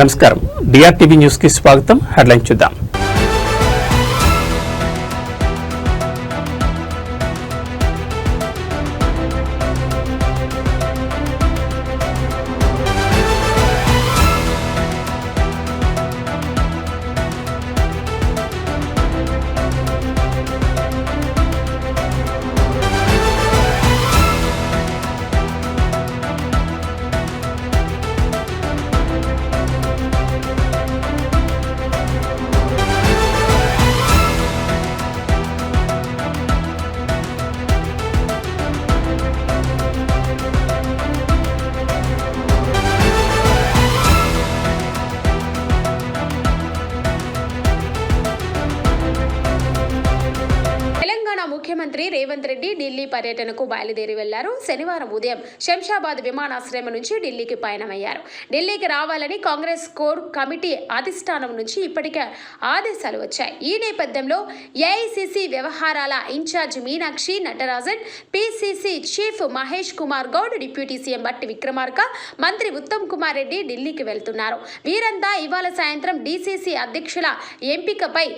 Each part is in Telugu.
నమస్కారం డిఆర్టీవీ న్యూస్ కి స్వాగతం. హెడ్లైన్ చూద్దాం. ముఖ్యమంత్రి రేవంత్ రెడ్డి ఢిల్లీ పర్యటనకు బయలుదేరి వెళ్లారు. శనివారం ఉదయం శంషాబాద్ విమానాశ్రయం నుంచి ఢిల్లీకి పయనమయ్యారు. ఢిల్లీకి రావాలని కాంగ్రెస్ కోర్ కమిటీ అధిష్టానం నుంచి ఇప్పటికే ఆదేశాలు వచ్చాయి. ఈ నేపథ్యంలో ఏఐసిసి వ్యవహారాల in charge Meenakshi Natarajan, PCC chief Mahesh Kumar Goud, deputy CM Bhatti Vikramarka, మంత్రి ఉత్తమ్ కుమార్ రెడ్డి ఢిల్లీకి వెళ్తున్నారు. వీరంతా ఇవాళ సాయంత్రం డిసిసి అధ్యక్షుల ఎంపికపై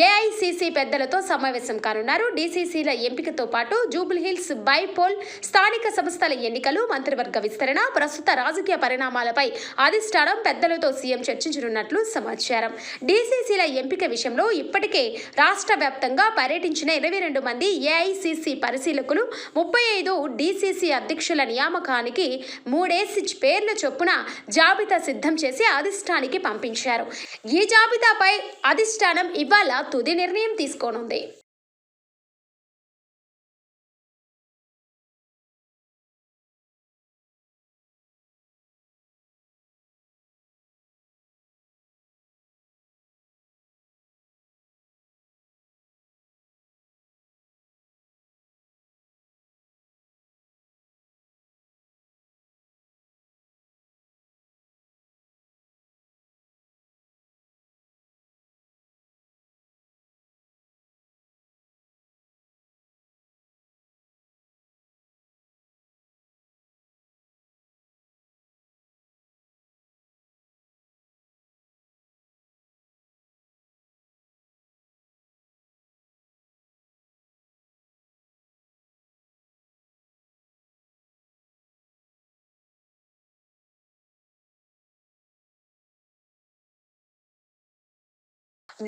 ఏఐసిసి పెద్దలతో సమావేశం కానున్నారు. డిసిసిల ఎంపికతో పాటు జూబ్లీహిల్స్ బైపోల్, స్థానిక సంస్థల ఎన్నికలు, మంత్రివర్గ విస్తరణ, ప్రస్తుత రాజకీయ పరిణామాలపై అధిష్టానం పెద్దలతో సీఎం చర్చించనున్నట్లు సమాచారం. డిసిసిల ఎంపిక విషయంలో ఇప్పటికే రాష్ట్ర వ్యాప్తంగా పర్యటించిన 22 మంది ఏఐసిసి పరిశీలకులు 35 డిసిసి అధ్యక్షుల నియామకానికి 3 పేర్ల చొప్పున జాబితా సిద్ధం చేసి అధిష్టానానికి పంపించారు. ఈ జాబితాపై అధిష్టానం ఇవాళ తుది నిర్ణయం తీసుకోనుంది.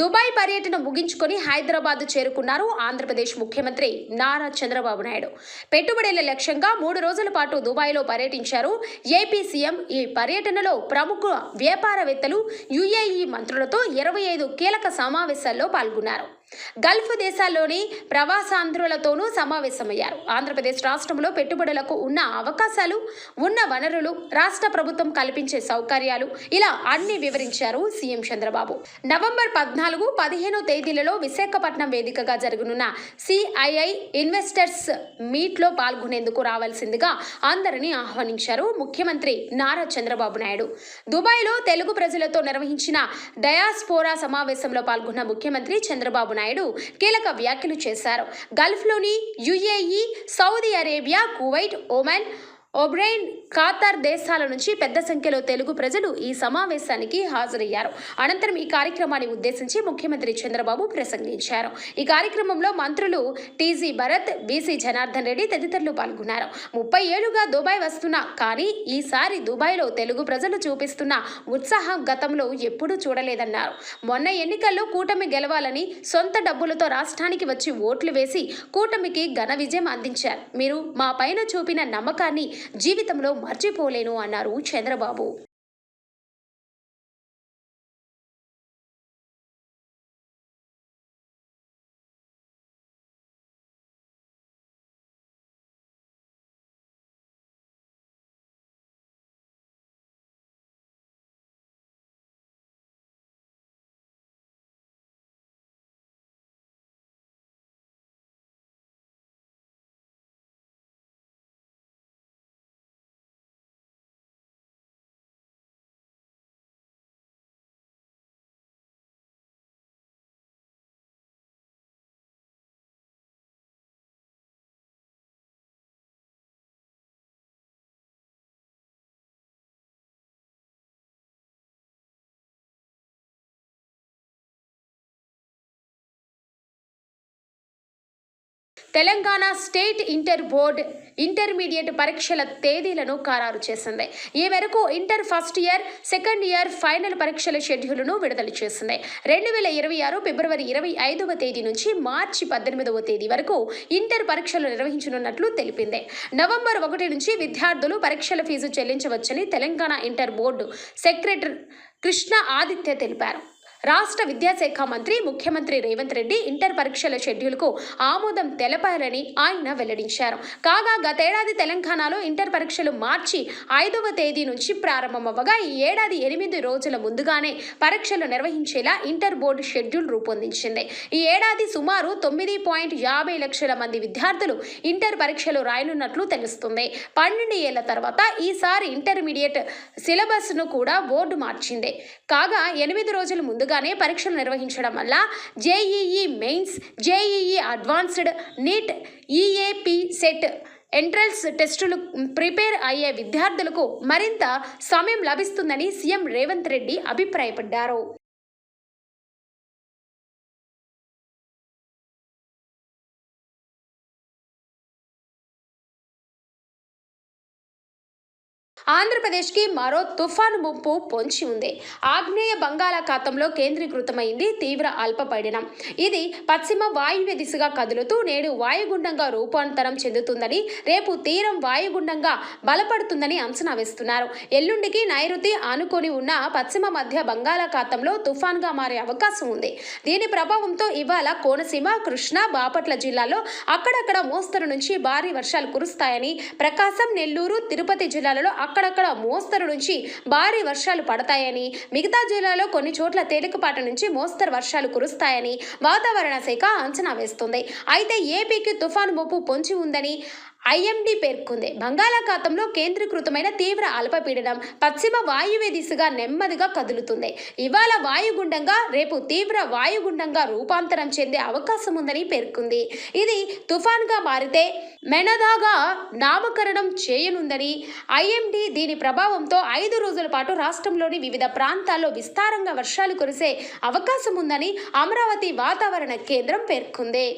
దుబాయ్ పర్యటన ముగించుకొని హైదరాబాద్ చేరుకున్నారు ఆంధ్రప్రదేశ్ ముఖ్యమంత్రి నారా చంద్రబాబు నాయుడు. పెట్టుబడుల లక్ష్యంగా 3 రోజుల పాటు దుబాయ్లో పర్యటించారు ఏపీ సీఎం. ఈ పర్యటనలో ప్రముఖ వ్యాపారవేత్తలు, యుఏఈ మంత్రులతో 25 కీలక సమావేశాల్లో పాల్గొన్నారు. గల్ఫ్ దేశాల్లోని ప్రవాసాంధ్రులతోనూ సమావేశమయ్యారు. ఆంధ్రప్రదేశ్ రాష్ట్రంలో పెట్టుబడులకు ఉన్న అవకాశాలు, ఉన్న వనరులు, రాష్ట్ర ప్రభుత్వం కల్పించే సౌకర్యాలు, ఇలా అన్ని వివరించారు సీఎం చంద్రబాబు. నవంబర్ 14, 15 తేదీలలో విశాఖపట్నం వేదికగా జరగనున్న సిఐఐ ఇన్వెస్టర్స్ మీట్లో పాల్గొనేందుకు రావాల్సిందిగా అందరినీ ఆహ్వానించారు ముఖ్యమంత్రి నారా చంద్రబాబు నాయుడు. దుబాయ్లో తెలుగు ప్రజలతో నిర్వహించిన డయాస్పోరా సమావేశంలో పాల్గొన్న ముఖ్యమంత్రి చంద్రబాబు నాయుడు కీలక వ్యాఖ్యలు చేశారు. గల్ఫ్లోని UAE, Saudi Arabia, Kuwait, Oman, Bahrain, Qatar దేశాల నుంచి పెద్ద సంఖ్యలో తెలుగు ప్రజలు ఈ సమావేశానికి హాజరయ్యారు. అనంతరం ఈ కార్యక్రమాన్ని ఉద్దేశించి ముఖ్యమంత్రి చంద్రబాబు ప్రసంగించారు. ఈ కార్యక్రమంలో మంత్రులు టీజీ భరత్, బీసీ జనార్దన్ రెడ్డి తదితరులు పాల్గొన్నారు. 30 ఏళ్లుగా దుబాయ్ వస్తున్నా కానీ ఈసారి దుబాయ్లో తెలుగు ప్రజలు చూపిస్తున్న ఉత్సాహం గతంలో ఎప్పుడూ చూడలేదన్నారు. మొన్న ఎన్నికల్లో కూటమి గెలవాలని సొంత డబ్బులతో రాష్ట్రానికి వచ్చి ఓట్లు వేసి కూటమికి ఘన విజయం అందించారు. మీరు మా పైన చూపిన నమ్మకాన్ని జీవితంలో మర్చిపోలేను అన్నారు Chandrababu. Telangana state inter board intermediate పరీక్షల తేదీలను ఖరారు చేసింది. ఈ మేరకు inter first year, second year final పరీక్షల షెడ్యూల్ను విడుదల చేసింది. 2026 ఫిబ్రవరి 25వ తేదీ నుంచి మార్చి 18వ తేదీ వరకు ఇంటర్ పరీక్షలు నిర్వహించనున్నట్లు తెలిపింది. నవంబర్ 1 నుంచి విద్యార్థులు పరీక్షల ఫీజు చెల్లించవచ్చని Telangana inter board secretary Krishna Aditya తెలిపారు. రాష్ట్ర విద్యాశాఖ మంత్రి ముఖ్యమంత్రి రేవంత్ రెడ్డి ఇంటర్ పరీక్షల షెడ్యూల్కు ఆమోదం తెలపారని ఆయన వెల్లడించారు. కాగా గతేడాది తెలంగాణలో ఇంటర్ పరీక్షలు మార్చి 5వ తేదీ నుంచి ప్రారంభమవ్వగా ఈ ఏడాది 8 రోజుల ముందుగానే పరీక్షలు నిర్వహించేలా ఇంటర్ బోర్డు షెడ్యూల్ రూపొందించింది. ఈ ఏడాది సుమారు 9.50 లక్షల మంది విద్యార్థులు ఇంటర్ పరీక్షలు రాయనున్నట్లు తెలుస్తుంది. 12 ఏళ్ల తర్వాత ఈసారి ఇంటర్మీడియట్ సిలబస్ను కూడా బోర్డు మార్చింది. కాగా 8 రోజుల ముందుగా పరీక్షలు నిర్వహించడం వల్ల JEE Mains, JEE advanced, NEET, EAP CET entrance టెస్టులు ప్రిపేర్ అయ్యే విద్యార్థులకు మరింత సమయం లభిస్తుందని సీఎం రేవంత్ రెడ్డి అభిప్రాయపడ్డారు. ఆంధ్రప్రదేశ్కి మరో తుఫాను ముప్పు పొంచి ఉంది. ఆగ్నేయ బంగాళాఖాతంలో కేంద్రీకృతమైంది తీవ్ర అల్పపీడనం. ఇది పశ్చిమ వాయువ్య దిశగా కదులుతూ నేడు వాయుగుండంగా రూపాంతరం చెందుతుందని, రేపు తీరం వాయుగుండంగా బలపడుతుందని అంచనా వేస్తున్నారు. ఎల్లుండికి నైరుతి ఆనుకొని ఉన్న పశ్చిమ మధ్య బంగాళాఖాతంలో తుఫాన్గా మారే అవకాశం ఉంది. దీని ప్రభావంతో ఇవాళ కోనసీమ, కృష్ణా, బాపట్ల జిల్లాల్లో అక్కడక్కడ మోస్తరు నుంచి భారీ వర్షాలు కురుస్తాయని, ప్రకాశం, నెల్లూరు, తిరుపతి జిల్లాలలో అక్కడక్కడ మోస్తరు నుంచి భారీ వర్షాలు పడతాయని, మిగతా జిల్లాలో కొన్ని చోట్ల తేలికపాటి నుంచి మోస్తరు వర్షాలు కురుస్తాయని వాతావరణ శాఖ అంచనా వేస్తుంది. అయితే ఏపీకి తుఫాను ముప్పు పొంచి ఉందని ఐఎండీ పేర్కొంది. బంగాళాఖాతంలో కేంద్రీకృతమైన తీవ్ర అల్పపీడనం పశ్చిమ వాయువ్య దిశగా నెమ్మదిగా కదులుతుంది. ఇవాళ వాయుగుండంగా, రేపు తీవ్ర వాయుగుండంగా రూపాంతరం చెందే అవకాశం ఉందని పేర్కొంది. ఇది తుఫాన్గా మారితే మెనదాగా నామకరణం చేయనుందని ఐఎండీ దీని ప్రభావంతో 5 రోజుల పాటు రాష్ట్రంలోని వివిధ ప్రాంతాల్లో విస్తారంగా వర్షాలు కురిసే అవకాశం ఉందని అమరావతి వాతావరణ కేంద్రం పేర్కొంది.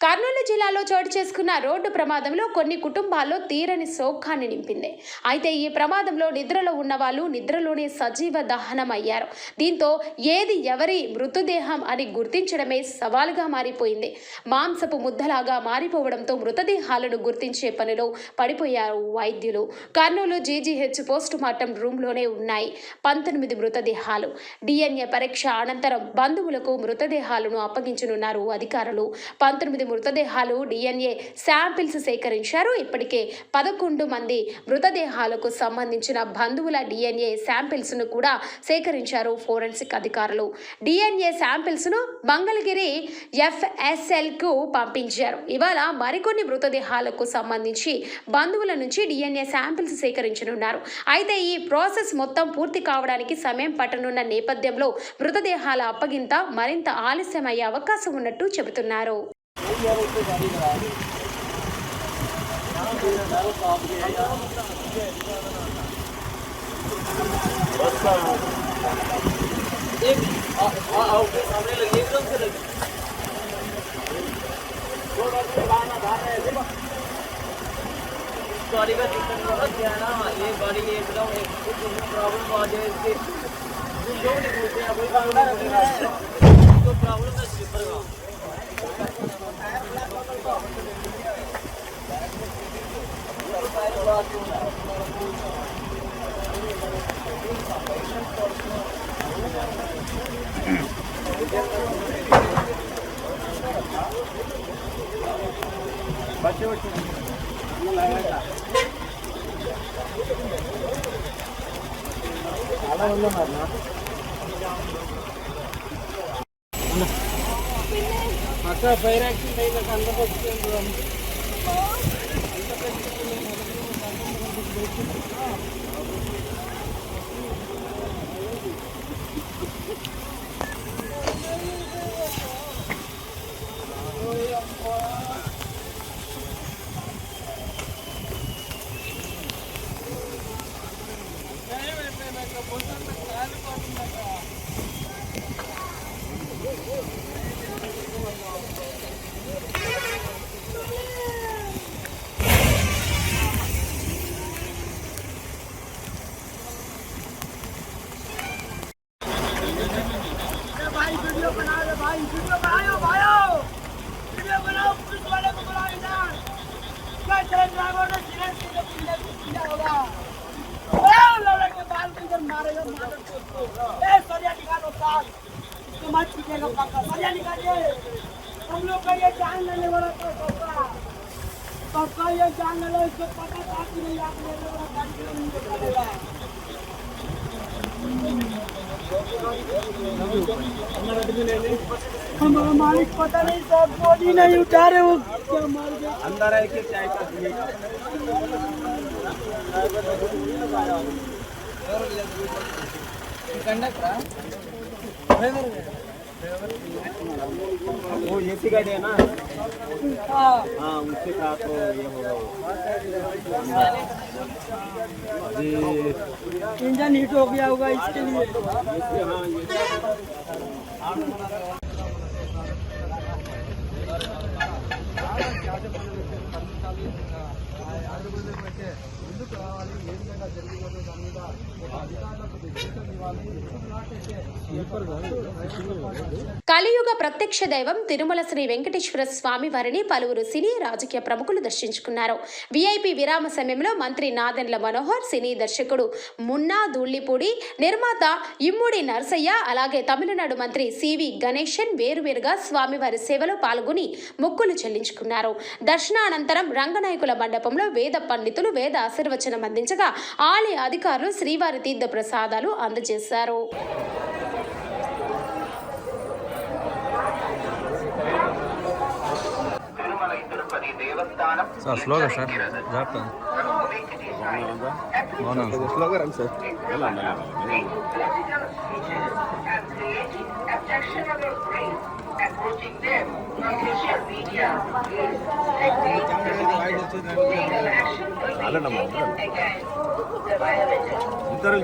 కర్నూలు జిల్లాలో చోటు చేసుకున్న రోడ్డు ప్రమాదంలో కొన్ని కుటుంబాల్లో తీరని శోకాన్ని నింపింది. అయితే ఈ ప్రమాదంలో నిద్రలో ఉన్న వాళ్ళు నిద్రలోనే సజీవ దహనం అయ్యారు. దీంతో ఏది ఎవరి మృతదేహం అని గుర్తించడమే సవాలుగా మారిపోయింది. మాంసపు ముద్దలాగా మారిపోవడంతో మృతదేహాలను గుర్తించే పనిలో పడిపోయారు వైద్యులు. కర్నూలు జీజీహెచ్ పోస్ట్ మార్టం రూమ్లోనే ఉన్నాయి 19 మృతదేహాలు. డిఎన్ఏ పరీక్ష అనంతరం బంధువులకు మృతదేహాలను అప్పగించనున్నారు అధికారులు. 19 మృతదేహాలు డిఎన్ఏ శాంపిల్స్ సేకరించారు. ఇప్పటికే 11 మంది మృతదేహాలకు సంబంధించిన బంధువుల డిఎన్ఏ శాంపిల్స్ ను కూడా సేకరించారు ఫోరెన్సిక్ అధికారులు. డిఎన్ఏ శాంపిల్స్ ను మంగళగిరి FSL కు పంపించారు. ఇవాళ మరికొన్ని మృతదేహాలకు సంబంధించి బంధువుల నుంచి డిఎన్ఏ శాంపిల్స్ సేకరించనున్నారు. అయితే ఈ ప్రాసెస్ మొత్తం పూర్తి కావడానికి సమయం పట్టనున్న నేపథ్యంలో మృతదేహాల అప్పగింత మరింత ఆలస్యమయ్యే అవకాశం ఉన్నట్టు చెబుతున్నారు. गाड़ी का सिस्टम क्या है ना, ये गाड़ी एकदम कुछ प्रॉब्लम आ जाए इसके जो नहीं पूछते हैं कोई तो प्रॉब्लम है स्लीपर का। बच्चे చాలా ఉన్నారు అక్కడ ఫైర్ యాక్సిడెంట్ అయినాక అందరూ వచ్చింది. सरिया निकालो साल इसको मत पीछेगा पक्का सरिया निकालिए हम लोग का ये जान लेने वाला तो ये जान ले लो इसको पता था कि नहीं आप लेने वाला गाड़ी नहीं निकालेगा हमारा मालिक पता नहीं सब बॉडी नहीं उठा रहे वो क्या मार गया अंदर है कि चाय का वो एसी गाड़ी है ना हाँ उसके साथ तो ये होगा अभी इंजन हीट हो गया होगा इसके लिए కలియుగ ప్రత్యక్ష దైవం తిరుమల శ్రీ వెంకటేశ్వర స్వామి వారిని పలువురు సినీ రాజకీయ ప్రముఖులు దర్శించుకున్నారు. వీఐపీ విరామ సమయంలో మంత్రి నాదెండ్ల మనోహర్, సినీ దర్శకుడు మున్నా ధూళిపూడి, నిర్మాత ఇమ్మూడి నరసయ్య, అలాగే తమిళనాడు మంత్రి సివి గణేశన్ వేరువేరుగా స్వామివారి సేవలో పాల్గొని మొక్కులు చెల్లించుకున్నారు. దర్శనానంతరం రంగనాయకుల మండపంలో వేద పండితులు వేద ఆశీర్వచనం అందించగా ఆలయ అధికారులు శ్రీవారి తీర్థ ప్రసాదాలు అందజేశారు. సార్ స్లోగా సార్ జాగ్రత్త స్లోగా రండి సార్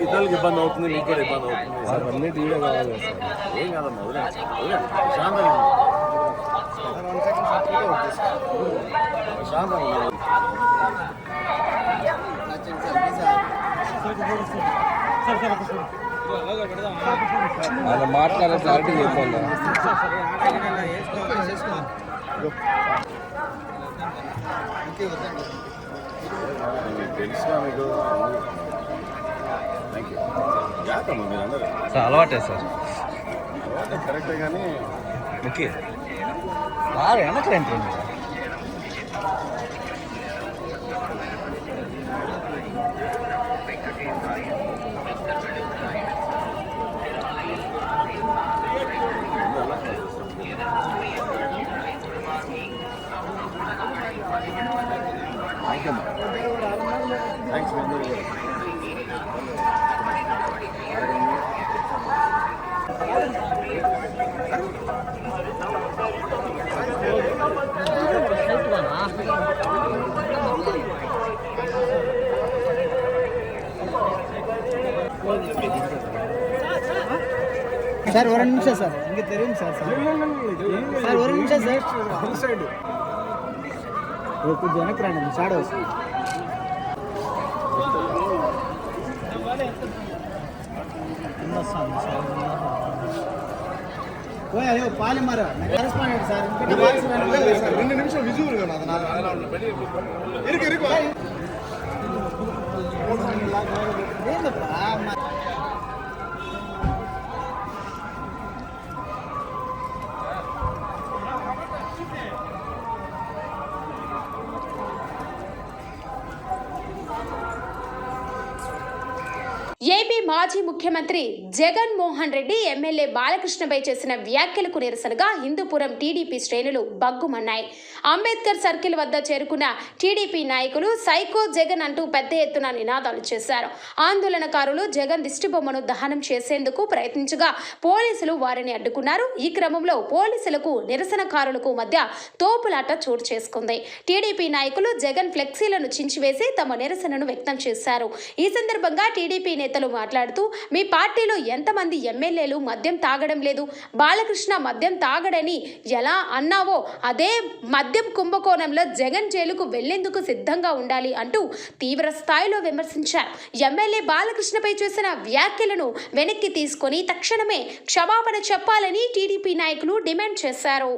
ఇతరులకి ఇబ్బంది అవుతుంది, మీకు కూడా ఇబ్బంది అవుతుంది. సార్ అన్నీ టీవీ కావాలి సార్. ఏం కాదమ్మా, ప్రశాంతంగా అలా మాట్లాడే క్లారిటీ చెప్పాలి. తెలుసుగా మీకు. జాగ్రత్తమ్మా మీరు అందరూ. సార్ అలవాటే సార్ కరెక్టే కానీ ఓకే సార్ వెనకలేంటి థ్యాంక్స్ మీ అందరూ. సార్ ఒక నిమిషం సార్ ఇంక తెలియదు సార్ సార్ ఒక నిమిషం సార్ సైడ్ కొంచెం వెనక్కి రండి సార్ వస్తుంది అయ్యో పాలి మర కరెస్పాండెంట్ సార్ 2 నిమిషం విజువల్ గా ఏపీ మాజీ ముఖ్యమంత్రి జగన్ మోహన్ రెడ్డి ఎమ్మెల్యే బాలకృష్ణపై చేసిన వ్యాఖ్యలకు నిరసనగా హిందూపురం టీడీపీ శ్రేణులు బగ్గుమన్నాయి. అంబేద్కర్ సర్కిల్ వద్ద చేరుకున్న టీడీపీ నాయకులు సైకో జగన్ అంటూ పెద్ద ఎత్తున నినాదాలు చేశారు. ఆందోళనకారులు జగన్ దిష్టిబొమ్మను దహనం చేసేందుకు ప్రయత్నించగా పోలీసులు వారిని అడ్డుకున్నారు. ఈ క్రమంలో పోలీసులకు నిరసనకారులకు మధ్య తోపులాట చోటు చేసుకుంది. టీడీపీ నాయకులు జగన్ ఫ్లెక్సీలను చించివేసి తమ నిరసనను వ్యక్తం చేశారు. ఈ సందర్భంగా టీడీపీ నేతలు మాట్లాడుతూ, మీ పార్టీలో ఎంతమంది ఎమ్మెల్యేలు మద్యం తాగడం లేదు, బాలకృష్ణ మద్యం తాగడని ఎలా అన్నావో అదే మద్యం కుంభకోణంలో జగన్ జైలుకు వెళ్లేందుకు సిద్ధంగా ఉండాలి అంటూ తీవ్ర స్థాయిలో విమర్శించారు. ఎమ్మెల్యే బాలకృష్ణపై చేసిన వ్యాఖ్యలను వెనక్కి తీసుకొని తక్షణమే క్షమాపణ చెప్పాలని టీడీపీ నాయకులు డిమాండ్ చేశారు.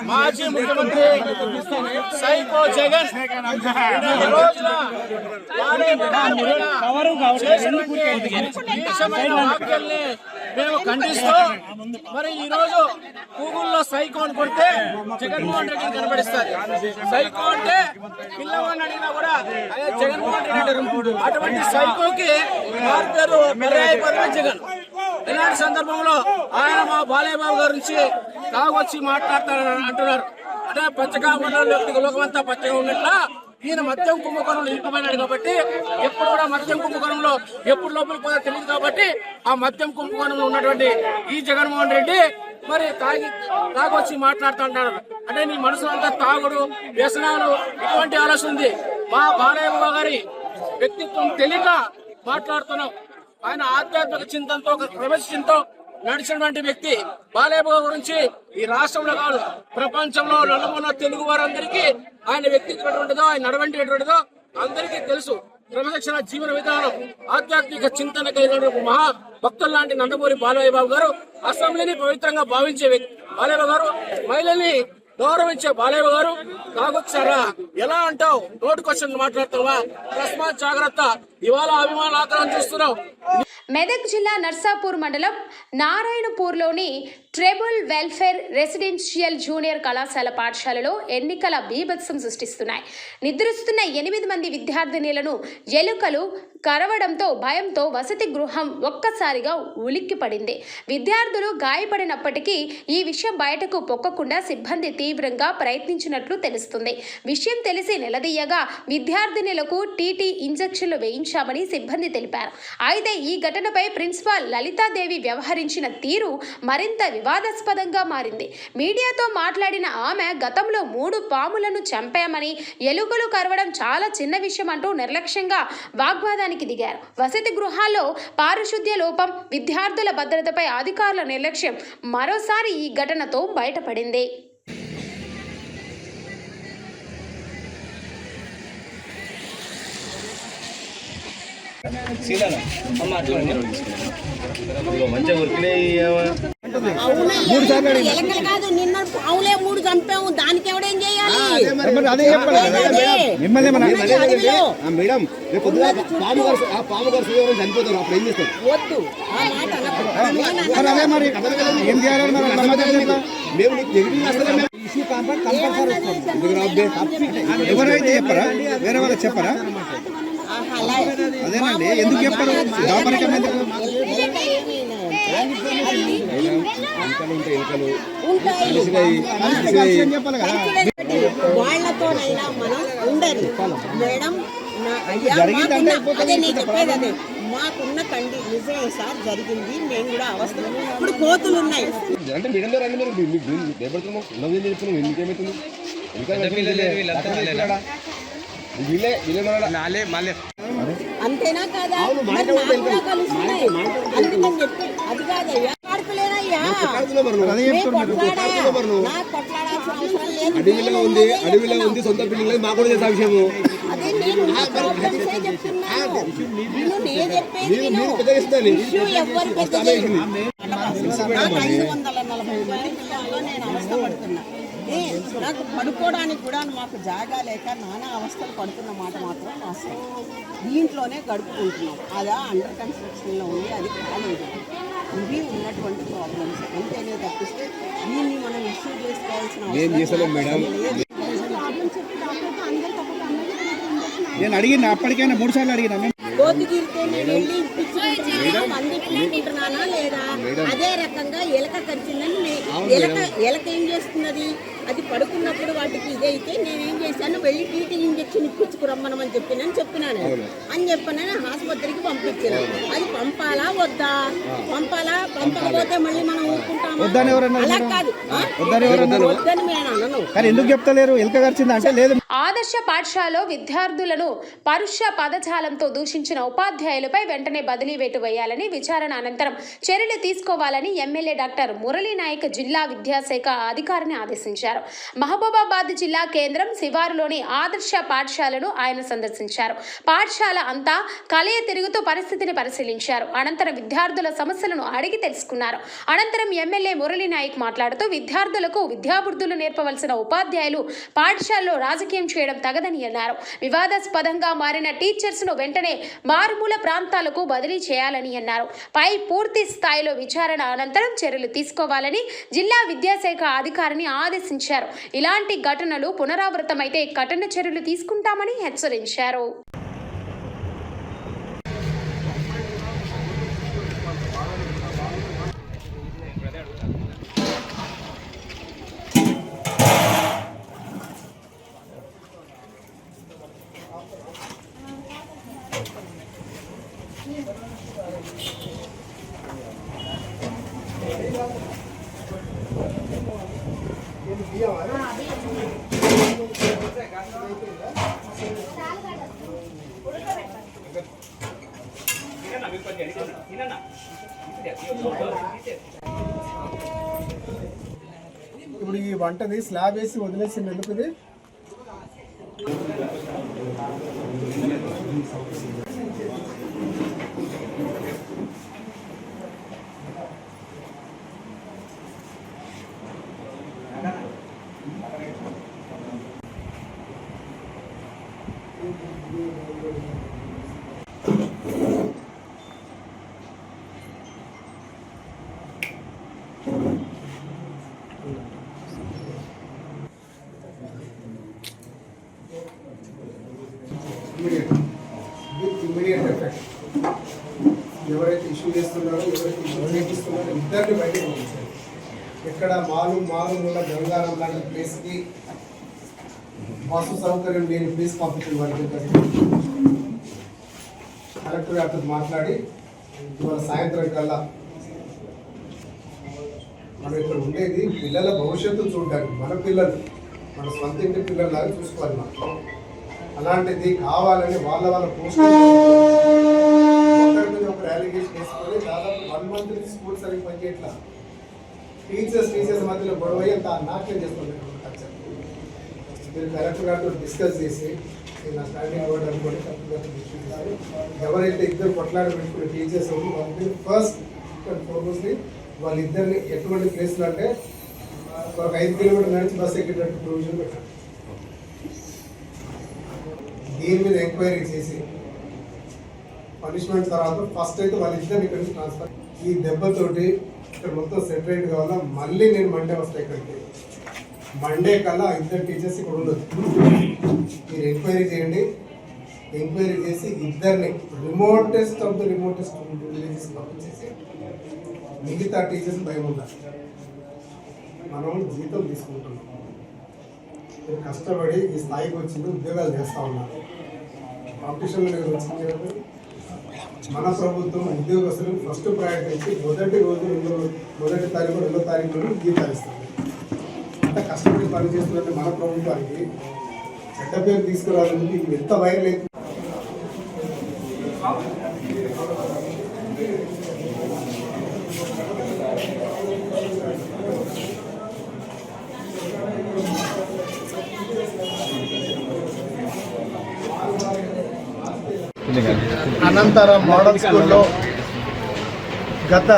మాజీ ముఖ్యమంత్రి సైకో జగన్ ఈ రోజున వ్యాఖ్యల్ని మేము ఖండిస్తూ మరి ఈ రోజు గూగుల్లో సైకో అని కొడితే జగన్మోహన్ రెడ్డిని కనబడిస్తారు. సైకో అంటే పిల్లవాడిని అడిగినా కూడా అదే జగన్మోహన్ రెడ్డి అంటారు. అటువంటి సైకోకి వారి పేరు పర్యాయపదమే జగన్. ఇలాంటి సందర్భంలో ఆయన మా బాలయ్య బాబు గారి నుంచి తాగొచ్చి మాట్లాడతారని అంటున్నారు. అంటే పచ్చగా ఉన్న లోకమంతా పచ్చగా ఉన్నట్ల ఈయన మద్యం కుంభకోణంలో ఇరుక్కుపోయినాడు కాబట్టి ఎప్పుడు కూడా మద్యం కుంభకోణంలో ఎప్పుడు లోపలికి పోదా తెలియదు కాబట్టి ఆ మద్యం కుంభకోణంలో ఉన్నటువంటి ఈ జగన్మోహన్ రెడ్డి మరి తాగొచ్చి మాట్లాడుతుంటాడు. అంటే నీ మనసులో అంతా తాగుడు వ్యసనాలు ఇటువంటి ఆలోచన ఉంది. మా బాలయ్య బాబు గారి వ్యక్తిత్వం తెలియక మాట్లాడుతున్నాం. ఆయన ఆధ్యాత్మిక చింతనతో ప్రపంచ చింతతో నడిచినటువంటి వ్యక్తి బాలయ్య బాబు గురించి ఈ రాష్ట్రంలో కాదు ప్రపంచంలో నలుమూల తెలుగు వారందరికీ ఆయన వ్యక్తిత్వం ఎటువంటిదో ఆయన నడవంటి ఎటువంటిదో అందరికీ తెలుసు. క్రమశిక్షణ జీవన విధానం ఆధ్యాత్మిక చింతన కలిగిన మహా భక్తులు లాంటి నందమూరి బాలయ్య బాబు గారు అసెంబ్లీని పవిత్రంగా భావించే వ్యక్తి బాలయ్య బాబు గారు. మహిళల్ని గౌరవించే బాలయ్య గారు తాగొచ్చారా ఎలా అంటావు? నోటికొచ్చింది మాట్లాడతావా? తస్మాత్ జాగ్రత్త. ఇవాళ అభిమాన ఆగ్రహం చూస్తున్నావు. మెదక్ జిల్లా నర్సాపూర్ మండలం నారాయణపూర్లోని ట్రైబల్ వెల్ఫేర్ రెసిడెన్షియల్ జూనియర్ కళాశాల పాఠశాలలో ఎన్నికల బీభత్సం సృష్టిస్తున్నాయి. నిద్రిస్తున్న 8 మంది విద్యార్థినులను ఎలుకలు కరవడంతో భయంతో వసతి గృహం ఒక్కసారిగా ఉలిక్కిపడింది. విద్యార్థులు గాయపడినప్పటికీ ఈ విషయం బయటకు పొక్కకుండా సిబ్బంది తీవ్రంగా ప్రయత్నించినట్లు తెలుస్తుంది. విషయం తెలిసి నిలదీయగా విద్యార్థినులకు టీటీ ఇంజెక్షన్లు వేయించామని సిబ్బంది తెలిపారు. అయితే ఈ ఘటనపై ప్రిన్సిపాల్ లలితాదేవి వ్యవహరించిన తీరు మరింత వివాదాస్పదంగా మారింది. మీడియాతో మాట్లాడిన ఆమె గతంలో 3 పాములను చంపామని, ఎలుకలు కరవడం చాలా చిన్న విషయం అంటూ నిర్లక్ష్యంగా వాగ్వాదానికి దిగారు. వసతి గృహాల్లో పారిశుద్ధ్య లోపం, విద్యార్థుల భద్రతపై అధికారుల నిర్లక్ష్యం మరోసారి ఈ ఘటనతో బయటపడింది. ఎలకలు కాదు నిన్న పావులే 3 చంపాము. దానికి ఎవడేం చేయాలి? వద్దు ఆ మాట ఎవరైతే చెప్పరా వేరే వాళ్ళకి చెప్పరా? అదేనండి ఎందుకు చెప్పరు? వాళ్ళతోనైనా మనం ఉండదు మేడం. అదే నేను చెప్పేది అదే. మాకున్న నిజమే సార్ జరిగింది. మేము కూడా అవస్థ. ఇప్పుడు కోతులు ఉన్నాయి. అంతేనా కాదా? కలుస్తున్నాయి అందుకని చెప్పి అది కాదయ్యా. ఆడుకోలేనయ్యా. కొట్లాడాల్సిన అవసరం లేదు. అడవిలో ఉంది, అడవిలో ఉంది, సొంత బిల్డింగ్ లేదు, మాకు కూడా తెలుసు ఆ విషయము. అదే నేను ఉన్న ప్రాబ్లమ్సే చెప్తున్నాను. నేను చెప్పేది మీరు పెద్ద ఇస్తాను ఇష్యూ ఎవరు పెద్ద నాకు 540 జిల్లాలో నేను అవస్థపడుతున్నా. నాకు పడుకోవడానికి కూడా మాకు జాగా లేక నానా అవస్థలు పడుతున్న మాట మాత్రం వాస్తవం. దీంట్లోనే గడుపుకుంటున్నాం. అదా అండర్ కన్స్ట్రక్షన్లో ఉంది, అది కాలేదు. ఇవి ఉన్నటువంటి ప్రాబ్లమ్స్. అంతేనే తప్పిస్తే దీన్ని మనం ఇష్యూ చేసుకోవాల్సిన అవసరం లేదు. నేను అడిగిన అప్పటికైనా 3 సార్లు అడిగినా. కోతిగిరితే నేను వెళ్ళి ఇప్పించుకుంటున్నానా, మంది ఇప్పించుకుంటున్నానా లేదా? అదే రకంగా ఎలక కరిచిందని ఎలక ఏం చేస్తున్నది, అది పడుకున్నప్పుడు వాటికి ఇదైతే నేనేం చేశాను, వెళ్ళి టీటీ ఇంజక్షన్ ఇప్పించుకురమ్మనని చెప్పినాను అని చెప్పనని ఆసుపత్రికి పంపించాను. అది పంపాలా వద్దా? పంపకపోతే మళ్ళీ మనం ఊరుకుంటామా? అలా కాదు, వద్దని నేను అనను. ఎందుకు చెప్తలేరు? ఎలక కరిచింది అంటే లేదు. ఆదర్శ పాఠశాలలో విద్యార్థులను పరుష పదజాలంతో దూషించిన ఉపాధ్యాయులపై వెంటనే బదిలీ వేటు వేయాలని, విచారణ అనంతరం చర్యలు తీసుకోవాలని ఎమ్మెల్యే డాక్టర్ మురళీ నాయక్ జిల్లా విద్యాశాఖ అధికారిని ఆదేశించారు. మహబూబాబాద్ జిల్లా కేంద్రం శివారులోని ఆదర్శ పాఠశాలను ఆయన సందర్శించారు. పాఠశాల అంతా కలయ తిరుగుతూ పరిస్థితిని పరిశీలించారు. అనంతరం విద్యార్థుల సమస్యలను అడిగి తెలుసుకున్నారు. అనంతరం ఎమ్మెల్యే మురళీ నాయక్ మాట్లాడుతూ విద్యార్థులకు విద్యాబుద్ధులు నేర్పవలసిన ఉపాధ్యాయులు పాఠశాలలో రాజకీయం చేయడం తగదని అన్నారు. వివాదాస్పదంగా మారిన టీచర్స్ ను వెంటనే మారుమూల ప్రాంతాలకు బదిలీ చేయాలని అన్నారు. పై పూర్తి స్థాయిలో విచారణ అనంతరం చర్యలు తీసుకోవాలని జిల్లా విద్యాశాఖ అధికారిని ఆదేశించారు. ఇలాంటి ఘటనలు పునరావృతమైతే కఠిన చర్యలు తీసుకుంటామని హెచ్చరించారు. ఇప్పుడు ఈ వంటది స్లాబ్ వేసి వదిలేసింది ఎందుకు? ఇది ఇమ్మీడియట్ ఎఫెక్ట్. ఎవరైతే ఇష్యూ చేస్తున్నారో, ఎవరైతే ఇష్యూ చేపిస్తున్నారో ఇద్దరిని బయటకు పంపించారు. ఎక్కడ మారుమూల గంగారం లాంటి ప్లేస్కి బస్సు సౌకర్యం లేని ప్లేస్ పంపించిన వారికి కలెక్టర్ గారితో మాట్లాడి ఇవాళ సాయంత్రం కల్లా మనం ఇక్కడ ఉండేది పిల్లల భవిష్యత్తు చూడడానికి, మన పిల్లలు మన సొంత ఇంటి పిల్లలాగా చూసుకోవాలి. మనం అలాంటిది కావాలని వాళ్ళ పోస్ట్ ఒకరి మీద ఒక అలిగేషన్ వేసుకొని దాదాపు 1 month నుంచి స్కూల్ సరిగ్గా పనిచేయట్లా. టీచర్స్ మధ్యలో గొడవ అంత నాట్యం చేస్తున్నారు. మీరు కలెక్టర్ గారితో డిస్కస్ చేసి నా స్టాండింగ్ ఆర్డర్ అనుకోండి, కలెక్టర్ గారితో డిస్కస్ చేసి ఎవరైతే ఇద్దరు కొట్లాడ పెట్టుకునే టీచర్స్ వాళ్ళకి ఫస్ట్ అండ్ ఫార్మోస్ట్లీ వాళ్ళిద్దరిని ఎటువంటి ప్లేస్లో అంటే ఒక 5 కిలోమీటర్ల నుంచి బస్ ఎక్కేటట్టు ప్రొవిజన్ పెట్టండి. దీని మీద ఎంక్వైరీ చేసి పనిష్మెంట్ తర్వాత ఫస్ట్ అయితే వాళ్ళిద్దరిని ఇక్కడి నుంచి ట్రాన్స్ఫర్. ఈ దెబ్బతోటి ఇక్కడ మొత్తం సెపరేట్ కావాలా. మళ్ళీ నేను మండే వస్తాను ఇక్కడికి. మండే కల్లా 2 టీచర్స్ ఇక్కడ ఉండదు. మీరు ఎంక్వైరీ చేయండి. ఎంక్వైరీ చేసి ఇద్దరిని రిమోటెస్ట్ విలేజెస్ పంపించేసి మిగతా టీచర్స్ భయం ఉండాలి. మనం జీతం తీసుకుంటున్నాం, మీరు కష్టపడి ఈ స్థాయికి వచ్చింది, ఉద్యోగాలు చేస్తూ ఉన్నారు. కాంపిటీషన్లో వచ్చింది. మన ప్రభుత్వం ఉద్యోగస్తులు ఫస్ట్ ప్రయారిటీ ఇచ్చి మొదటి తారీఖు 2వ తారీఖులో జీతాలు ఇస్తుంది. అంత కష్టపడి పని చేస్తున్నట్టు మన ప్రభుత్వానికి చెడ్డ పేరు తీసుకురావాలని ఎంత వైరల్ అయితే అనంతరం మోడల్ స్కూల్లో గత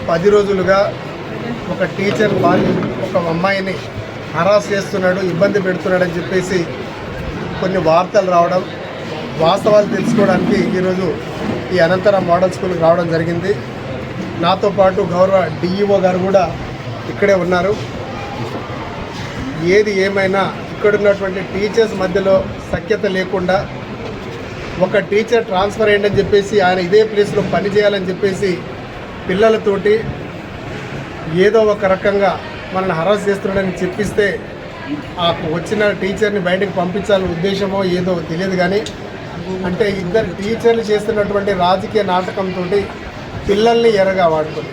10 రోజులుగా ఒక టీచర్ ఒక అమ్మాయిని హరాస్ చేస్తున్నాడు, ఇబ్బంది పెడుతున్నాడని చెప్పేసి కొన్ని వార్తలు రావడం, వాస్తవాలు తెలుసుకోవడానికి ఈరోజు ఈ అనంతరం మోడల్ స్కూల్కి రావడం జరిగింది. నాతో పాటు గౌరవ డిఈఓ గారు కూడా ఇక్కడే ఉన్నారు. ఏది ఏమైనా ఇక్కడున్నటువంటి టీచర్స్ మధ్యలో సఖ్యత లేకుండా ఒక టీచర్ ట్రాన్స్ఫర్ అయ్యిందని చెప్పేసి ఆయన ఇదే ప్లేస్లో పని చేయాలని చెప్పేసి పిల్లలతోటి ఏదో ఒక రకంగా మనల్ని హరాస్ చేస్తున్నాడని చెప్పిస్తే ఆ వచ్చిన టీచర్ని బయటకు పంపించాలనే ఉద్దేశమో ఏదో తెలియదు. కానీ అంటే ఇద్దరు టీచర్లు చేస్తున్నటువంటి రాజకీయ నాటకంతో పిల్లల్ని ఎరగా వాడుకొని,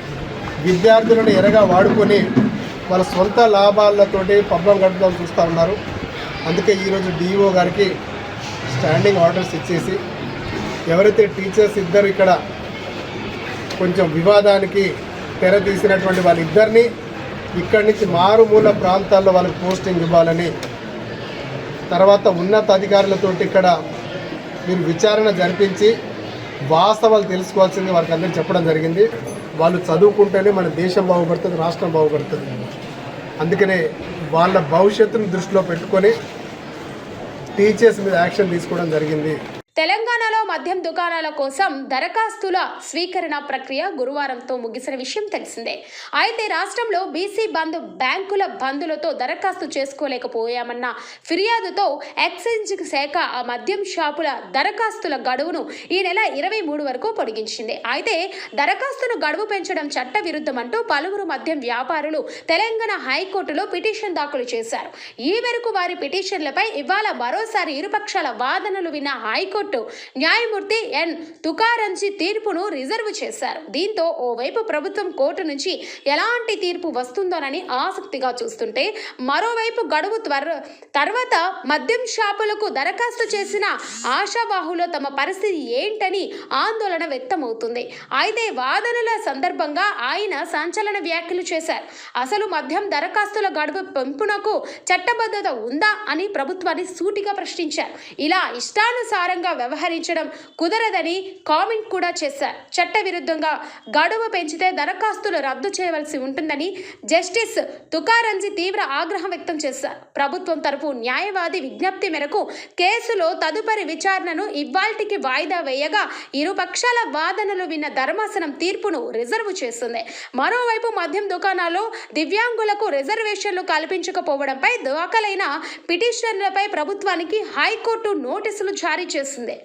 విద్యార్థులను ఎరగా వాడుకొని వాళ్ళ సొంత లాభాలతోటి పబ్బం గడపడం చూస్తూ ఉన్నారు. అందుకే ఈరోజు డిఈఓ గారికి స్టాండింగ్ ఆర్డర్స్ ఇచ్చేసి ఎవరైతే టీచర్స్ ఇద్దరు ఇక్కడ కొంచెం వివాదానికి తెర తీసినటువంటి వాళ్ళిద్దరినీ ఇక్కడి నుంచి మారుమూల ప్రాంతాల్లో వాళ్ళకి పోస్టింగ్ ఇవ్వాలని, తర్వాత ఉన్నత అధికారులతో ఇక్కడ మీరు విచారణ జరిపించి వాస్తవాలు తెలుసుకోవాల్సింది వారికి అందరికీ చెప్పడం జరిగింది. వాళ్ళు చదువుకుంటేనే మన దేశం బాగుపడుతుంది, రాష్ట్రం బాగుపడుతుంది. అందుకనే వాళ్ళ భవిష్యత్తును దృష్టిలో పెట్టుకొని టీచర్స్ మీద యాక్షన్ తీసుకోవడం జరిగింది. తెలంగాణలో మద్యం దుకాణాల కోసం దరఖాస్తుల స్వీకరణ ప్రక్రియ గురువారంతో ముగిసిన విషయం తెలిసిందే. అయితే రాష్ట్రంలో బీసీ బంద్, బ్యాంకుల బంధులతో దరఖాస్తు చేసుకోలేకపోయామన్న ఫిర్యాదుతో ఎక్సైజ్ శాఖ ఆ మద్యం షాపుల దరఖాస్తుల గడువును ఈ నెల 23 వరకు పొడిగించింది. అయితే దరఖాస్తును గడువు పెంచడం చట్ట విరుద్ధమంటూ పలువురు మద్యం వ్యాపారులు తెలంగాణ హైకోర్టులో పిటిషన్ దాఖలు చేశారు. ఈ మేరకు వారి పిటిషన్లపై ఇవాళ మరోసారి ఇరుపక్షాల వాదనలు విన్న హైకోర్టు న్యాయమూర్తి ఎన్ తుకారంజీ తీర్పును రిజర్వ్ చేశారు. దీంతో ఓవైపు ప్రభుత్వం కోర్టు నుంచి ఎలాంటి తీర్పు వస్తుందోనని ఆసక్తిగా చూస్తుంటే, మరోవైపు గడువు తర్వాత మద్యం షాపులకు దరఖాస్తు చేసిన ఆశావాహులో తమ పరిస్థితి ఏంటని ఆందోళన వ్యక్తమవుతుంది. అయితే వాదనల సందర్భంగా ఆయన సంచలన వ్యాఖ్యలు చేశారు. అసలు మద్యం దరఖాస్తుల గడువు పెంపునకు చట్టబద్ధత ఉందా అని ప్రభుత్వాన్ని సూటిగా ప్రశ్నించారు. ఇలా ఇష్టానుసారంగా వ్యవహరించడం కుదరదని కామెంట్ కూడా చేశారు. చట్టవిరుద్ధంగా గడువు పెంచితే దరఖాస్తులు రద్దు చేయవలసి ఉంటుందని జస్టిస్ తుకారంజీ తీవ్ర ఆగ్రహం వ్యక్తం చేశారు. ప్రభుత్వం తరపు న్యాయవాది విజ్ఞప్తి మేరకు కేసులో తదుపరి విచారణను ఇవాల్టికి వాయిదా వేయగా ఇరుపక్షాల వాదనలు విన్న ధర్మాసనం తీర్పును రిజర్వ్ చేస్తుంది. మరోవైపు మద్యం దుకాణాల్లో దివ్యాంగులకు రిజర్వేషన్లు కల్పించకపోవడంపై దాఖలైన పిటిషన్లపై ప్రభుత్వానికి హైకోర్టు నోటీసులు జారీ చేసింది.